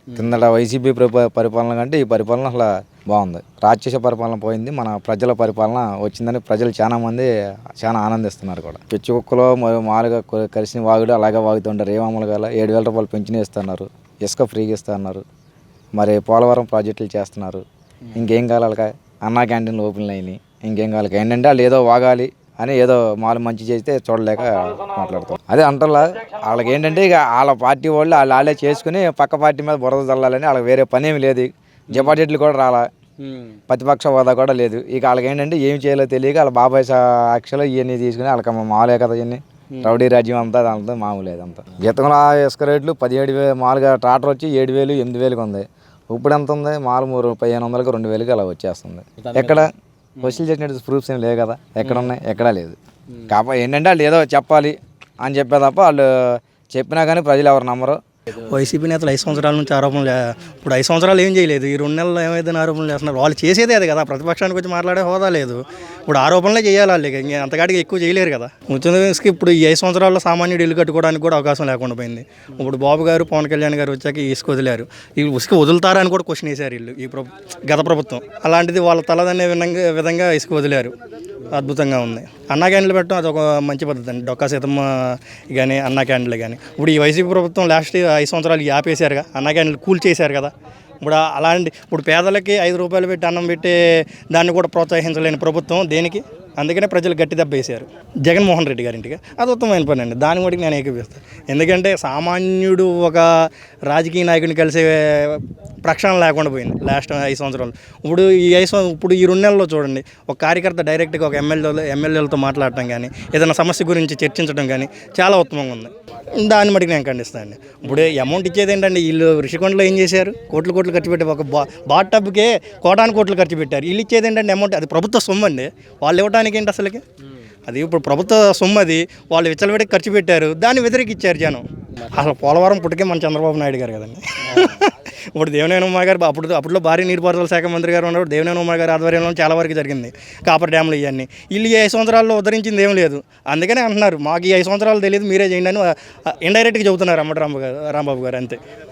కిందట వైసీపీ పరిపాలన కంటే ఈ పరిపాలన అసలు బాగుంది. రాక్షస పరిపాలన పోయింది, మన ప్రజల పరిపాలన వచ్చిందని ప్రజలు చాలా ఆనందిస్తున్నారు కూడా. పిచ్చి కుక్కలో మామూలుగా కలిసిన వాగుడు అలాగే వాగుతుంటారు. ఏమమ్మలు గల 7,000 రూపాయలు పెన్షన్ ఇస్తున్నారు, ఇసుక ఫ్రీగా ఇస్తున్నారు, మరి పోలవరం ప్రాజెక్టులు చేస్తున్నారు. ఇంకేం కావాలి వాళ్ళకి? అన్నా క్యాంటీన్లు ఓపెన్లు అయినాయి, ఇంకేం కావాలి? ఏంటంటే వాళ్ళు ఏదో వాగాలి అని ఏదో మాలు మంచి చేస్తే చూడలేక మాట్లాడతాం. అదే అంటల్లా వాళ్ళకి ఏంటంటే ఇక వాళ్ళ పార్టీ వాళ్ళు వాళ్ళే చేసుకుని పక్క పార్టీ మీద బురద చల్లాలని వాళ్ళకి వేరే పని ఏమి లేదు. డిపాజిట్లు కూడా రాలా, ప్రతిపక్ష హోదా కూడా లేదు. ఇక వాళ్ళకి ఏంటంటే ఏం చేయాలో తెలియక వాళ్ళ బాబాయ్ సాక్షిలో ఇవన్నీ తీసుకుని వాళ్ళకి మామూలే కదా ఇవన్నీ రౌడీ రాజ్యం అంతా దాంతో మామూలు అంతా. గతంలో ఇసుక రేట్లు 17,000 మామూలుగా ట్రాక్టర్ వచ్చి 7,000 8,000 ఉంది. ఇప్పుడు ఎంత ఉంది? మామూలు 1,500కి 2,000కి అలా వచ్చేస్తుంది. ఎక్కడ వసూలు చేసినట్టు ప్రూఫ్స్ ఏం లేవు కదా, ఎక్కడ ఉన్నాయి? ఎక్కడా లేదు. కాకపోతే ఏంటంటే వాళ్ళు ఏదో చెప్పాలి అని చెప్పే తప్ప వాళ్ళు చెప్పినా కానీ ప్రజలు ఎవరు నమ్మరు. వైసీపీ నేతలు 5 సంవత్సరాల నుంచి ఆరోపణలు, ఇప్పుడు 5 సంవత్సరాలు ఏం చేయలేదు, ఈ 2 నెలలు ఏమైతే ఆరోపణలు చేస్తున్నారు. వాళ్ళు చేసేదే అది కదా, ప్రతిపక్షానికి వచ్చి మాట్లాడే హోదా లేదు. ఇప్పుడు ఆరోపణలే చేయాలి వాళ్ళు, ఇంకా అంతకాడికి ఎక్కువ చేయలేరు కదా. ముఖ్యంగా ఇప్పుడు ఈ 5 సంవత్సరాల్లో సామాన్యుడు ఇల్లు కట్టుకోవడానికి కూడా అవకాశం లేకుండా పోయింది. ఇప్పుడు బాబు గారు పవన్ కళ్యాణ్ గారు వచ్చాక ఈ ఇసుక వదిలారు. ఈ ఇసుక వదులుతారని కూడా క్వశ్చన్ వేశారు వీళ్ళు, గత ప్రభుత్వం. అలాంటిది వాళ్ళ తలదనే విధంగా ఇసుక వదిలారు. అద్భుతంగా ఉంది. అన్నా క్యాండిల్ పెట్టడం అది ఒక మంచి పద్ధతి అండి. డొక్కా సీతమ్మ కానీ అన్నా క్యాండిల్ కానీ. ఇప్పుడు ఈ వైసీపీ ప్రభుత్వం లాస్ట్ 5 సంవత్సరాలు ఆపేశారుగా, అన్నా క్యాండిల్ కూల్ చేశారు కదా. ఇప్పుడు పేదలకి 5 రూపాయలు పెట్టి అన్నం పెట్టే దాన్ని కూడా ప్రోత్సహించలేని ప్రభుత్వం దేనికి? అందుకనే ప్రజలు గట్టి దెబ్బ వేశారు జగన్మోహన్ రెడ్డి గారింటికి. అది ఉత్తమమైన పని అండి, దాని కూడా నేను ఏకీపిస్తాను. ఎందుకంటే సామాన్యుడు ఒక రాజకీయ నాయకుడిని కలిసే ప్రక్షాళన లేకుండా పోయింది లాస్ట్ 5 సంవత్సరాలు. ఇప్పుడు ఈ 2 నెలల్లో చూడండి, ఒక కార్యకర్త డైరెక్ట్గా ఒక ఎమ్మెల్యేలతో మాట్లాడటం కానీ, ఏదైనా సమస్య గురించి చర్చించడం కానీ చాలా ఉత్తమంగా ఉంది. దాన్ని బట్టి నేను ఖండిస్తాను. ఇప్పుడు అమౌంట్ ఇచ్చేది ఏంటంటే, వీళ్ళు ఋషికొండలో ఏం చేశారు? కోట్లు ఖర్చు పెట్టి ఒక బాత్ టబ్కే కోట్లు ఖర్చు పెట్టారు. వీళ్ళు ఇచ్చేది ఏంటంటే అమౌంట్, అది ప్రభుత్వ సొమ్ము అండి. వాళ్ళు ఇవ్వడానికి ఏంటి అసలుకి? అది ఇప్పుడు ప్రభుత్వ సొమ్ము, అది వాళ్ళు విచ్చలవిడికి ఖర్చు పెట్టారు, దాన్ని వ్యతిరేకించారు జనం. అసలు పోలవరం పుట్టుకే మన చంద్రబాబు నాయుడు గారు కదండి. ఇప్పుడు దేవినేని ఉమా గారు అప్పట్లో భారీ నీటిపారుదల శాఖ మంత్రి గారు ఉన్నప్పుడు దేవినేని ఉమా గారి ఆధ్వర్యంలో చాలా వరకు జరిగింది కాపర్ డ్యాములు ఇవన్నీ. వీళ్ళు ఈ 5 సంవత్సరాల్లో ఉద్ధరించింది ఏం లేదు. అందుకనే అంటున్నారు మాకు ఈ 5 సంవత్సరాలు తెలియదు, మీరే చేయండి అని ఇండైరెక్ట్గా చెబుతున్నారు రాంబాబు గారు. అంతే.